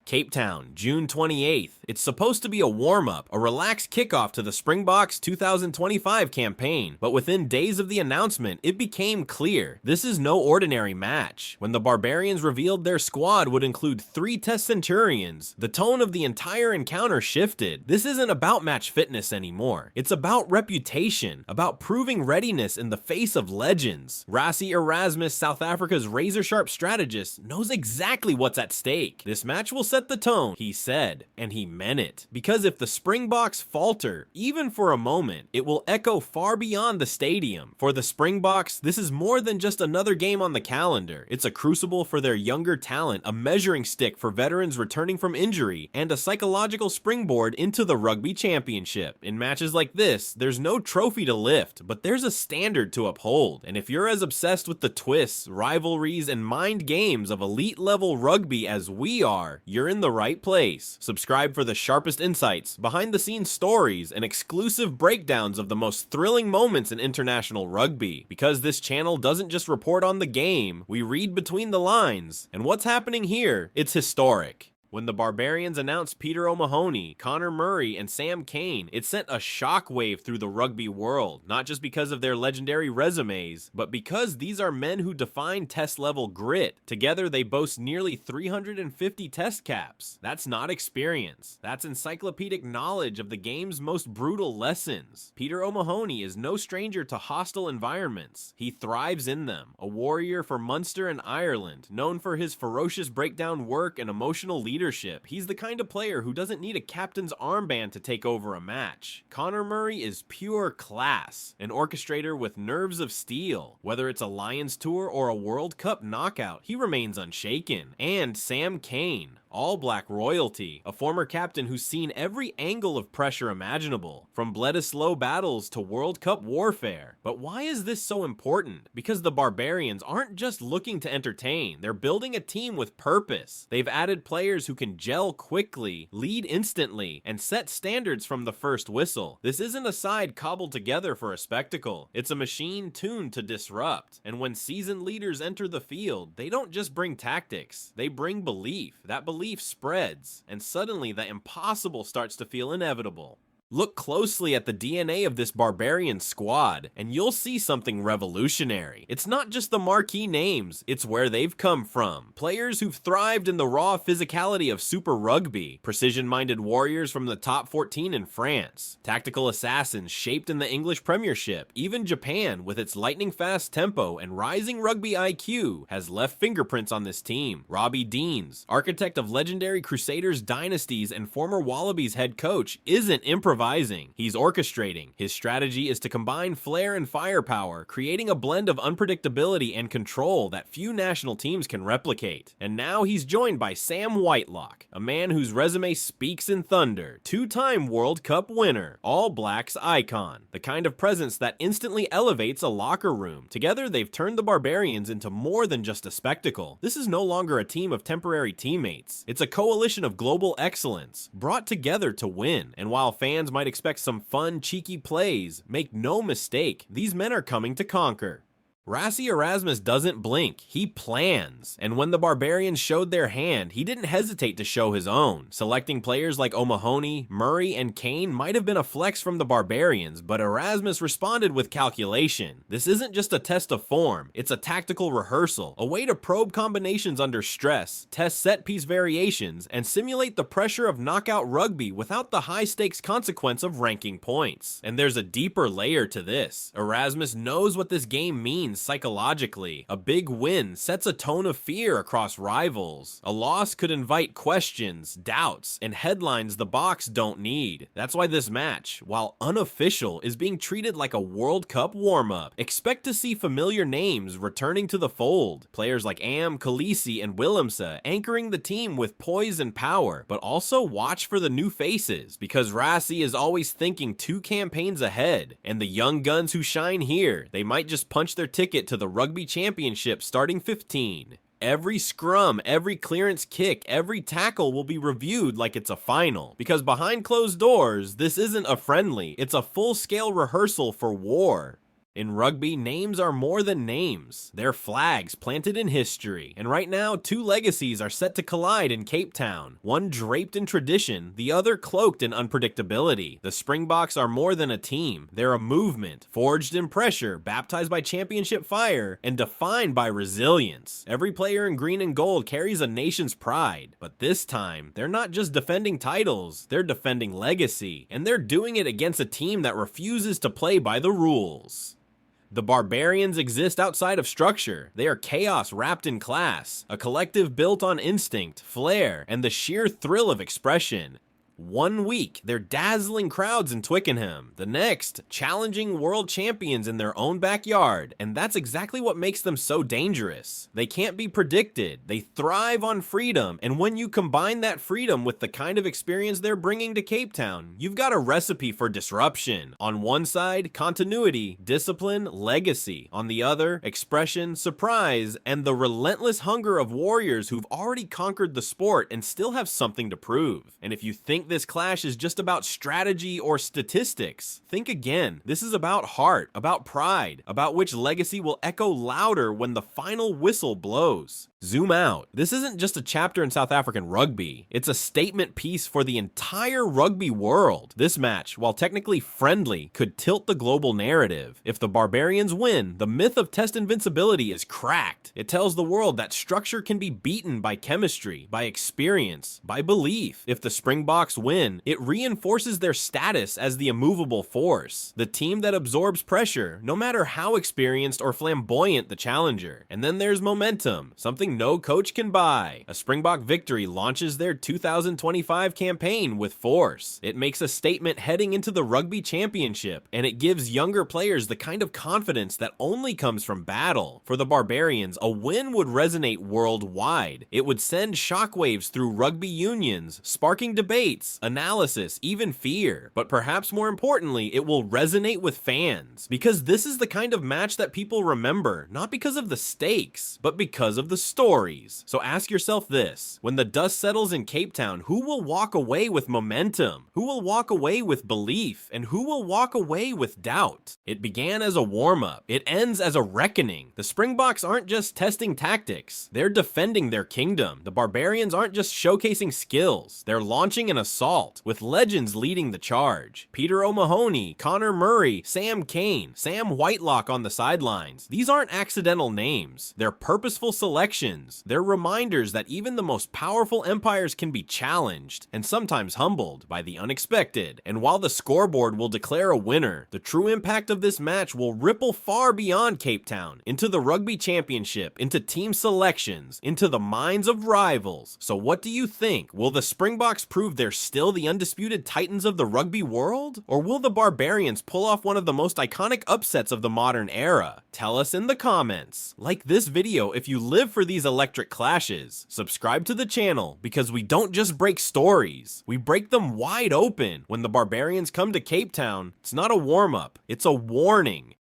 Cape Town, June 28th. It's supposed to be a warm-up, a relaxed kickoff to the Springboks 2025 campaign, but within days of the announcement, it became clear this is no ordinary match. When the Barbarians revealed their squad would include 3 Test centurions, the tone of the entire encounter shifted. This isn't about match fitness anymore. It's about reputation, about proving readiness in the face of legends. Rassie Erasmus, South Africa's razor-sharp strategist, knows exactly what's at stake. This match will set the tone, he said, and he meant it. Because if the Springboks falter, even for a moment, it will echo far beyond the stadium. For the Springboks, this is more than just another game on the calendar. It's a crucible for their younger talent, a measuring stick for veterans returning from injury, and a psychological springboard into the Rugby Championship. In matches like this, there's no trophy to lift, but there's a standard to uphold. And if you're as obsessed with the twists, rivalries, and mind games of elite-level rugby as we are, you're in the right place. Subscribe for the sharpest insights, behind-the-scenes stories, and exclusive breakdowns of the most thrilling moments in international rugby. Because this channel doesn't just report on the game, we read between the lines. And what's happening here? It's historic. When the Barbarians announced Peter O'Mahony, Conor Murray, and Sam Cane, it sent a shockwave through the rugby world, not just because of their legendary resumes, but because these are men who define test-level grit. Together, they boast nearly 350 test caps. That's not experience. That's encyclopedic knowledge of the game's most brutal lessons. Peter O'Mahony is no stranger to hostile environments. He thrives in them. A warrior for Munster and Ireland, known for his ferocious breakdown work and emotional leadership. He's the kind of player who doesn't need a captain's armband to take over a match. Conor Murray is pure class, an orchestrator with nerves of steel. Whether it's a Lions tour or a World Cup knockout, he remains unshaken. And Sam Cane, all black royalty, a former captain who's seen every angle of pressure imaginable, from Bledisloe battles to World Cup warfare. But why is this so important? Because the Barbarians aren't just looking to entertain, they're building a team with purpose. They've added players who can gel quickly, lead instantly, and set standards from the first whistle. This isn't a side cobbled together for a spectacle. It's a machine tuned to disrupt. And when seasoned leaders enter the field, they don't just bring tactics, they bring belief. That belief spreads, and suddenly the impossible starts to feel inevitable. Look closely at the DNA of this Barbarian squad, and you'll see something revolutionary. It's not just the marquee names, it's where they've come from. Players who've thrived in the raw physicality of Super Rugby, precision-minded warriors from the top 14 in France, tactical assassins shaped in the English Premiership. Even Japan, with its lightning-fast tempo and rising rugby IQ, has left fingerprints on this team. Robbie Deans, architect of legendary Crusaders dynasties and former Wallabies head coach, isn't improvising. He's orchestrating. His strategy is to combine flair and firepower, creating a blend of unpredictability and control that few national teams can replicate. And now he's joined by Sam Whitelock, a man whose resume speaks in thunder, 2-time World Cup winner, All Blacks icon, the kind of presence that instantly elevates a locker room. Together, they've turned the Barbarians into more than just a spectacle. This is no longer a team of temporary teammates. It's a coalition of global excellence, brought together to win. And while fans might expect some fun, cheeky plays, make no mistake, these men are coming to conquer. Rassie Erasmus doesn't blink, he plans. And when the Barbarians showed their hand, he didn't hesitate to show his own. Selecting players like O'Mahony, Murray, and Cane might have been a flex from the Barbarians, but Erasmus responded with calculation. This isn't just a test of form, it's a tactical rehearsal, a way to probe combinations under stress, test set-piece variations, and simulate the pressure of knockout rugby without the high-stakes consequence of ranking points. And there's a deeper layer to this. Erasmus knows what this game means psychologically. A big win sets a tone of fear across rivals. A loss could invite questions, doubts, and headlines the Boks don't need. That's why this match, while unofficial, is being treated like a World Cup warm-up. Expect to see familiar names returning to the fold. Players like Am, Khaleesi, and Willemse anchoring the team with poise and power, but also watch for the new faces, because Rassie is always thinking 2 campaigns ahead. And the young guns who shine here, they might just punch their ticket to the Rugby Championship starting 15. Every scrum, every clearance kick, every tackle will be reviewed like it's a final. Because behind closed doors, this isn't a friendly, it's a full-scale rehearsal for war. In rugby, names are more than names. They're flags planted in history. And right now, two legacies are set to collide in Cape Town. One draped in tradition, the other cloaked in unpredictability. The Springboks are more than a team. They're a movement, forged in pressure, baptized by championship fire, and defined by resilience. Every player in green and gold carries a nation's pride. But this time, they're not just defending titles, they're defending legacy. And they're doing it against a team that refuses to play by the rules. The Barbarians exist outside of structure. They are chaos wrapped in class, a collective built on instinct, flair, and the sheer thrill of expression. 1 week, they're dazzling crowds in Twickenham. The next, challenging world champions in their own backyard. And that's exactly what makes them so dangerous. They can't be predicted. They thrive on freedom. And when you combine that freedom with the kind of experience they're bringing to Cape Town, you've got a recipe for disruption. On one side, continuity, discipline, legacy. On the other, expression, surprise, and the relentless hunger of warriors who've already conquered the sport and still have something to prove. And if you think this clash is just about strategy or statistics, think again. This is about heart, about pride, about which legacy will echo louder when the final whistle blows. Zoom out. This isn't just a chapter in South African rugby. It's a statement piece for the entire rugby world. This match, while technically friendly, could tilt the global narrative. If the Barbarians win, the myth of test invincibility is cracked. It tells the world that structure can be beaten by chemistry, by experience, by belief. If the Springboks win, it reinforces their status as the immovable force, the team that absorbs pressure, no matter how experienced or flamboyant the challenger. And then there's momentum, something no coach can buy. A Springbok victory launches their 2025 campaign with force. It makes a statement heading into the Rugby Championship, and it gives younger players the kind of confidence that only comes from battle. For the Barbarians, a win would resonate worldwide. It would send shockwaves through rugby unions, sparking debates, analysis, even fear. But perhaps more importantly, it will resonate with fans, because this is the kind of match that people remember, not because of the stakes, but because of the stories. So ask yourself this: when the dust settles in Cape Town, who will walk away with momentum? Who will walk away with belief? And who will walk away with doubt? It began as a warm-up. It ends as a reckoning. The Springboks aren't just testing tactics. They're defending their kingdom. The Barbarians aren't just showcasing skills. They're launching an assault, with legends leading the charge. Peter O'Mahony, Conor Murray, Sam Cane, Sam Whitelock on the sidelines. These aren't accidental names. They're purposeful selections. They're reminders that even the most powerful empires can be challenged, and sometimes humbled, by the unexpected. And while the scoreboard will declare a winner, the true impact of this match will ripple far beyond Cape Town, into the Rugby Championship, into team selections, into the minds of rivals. So what do you think? Will the Springboks prove they're still the undisputed titans of the rugby world? Or will the Barbarians pull off one of the most iconic upsets of the modern era? Tell us in the comments. Like this video if you live for these electric clashes. Subscribe to the channel, because we don't just break stories, we break them wide open. When the Barbarians come to Cape Town, it's not a warm-up, it's a warning.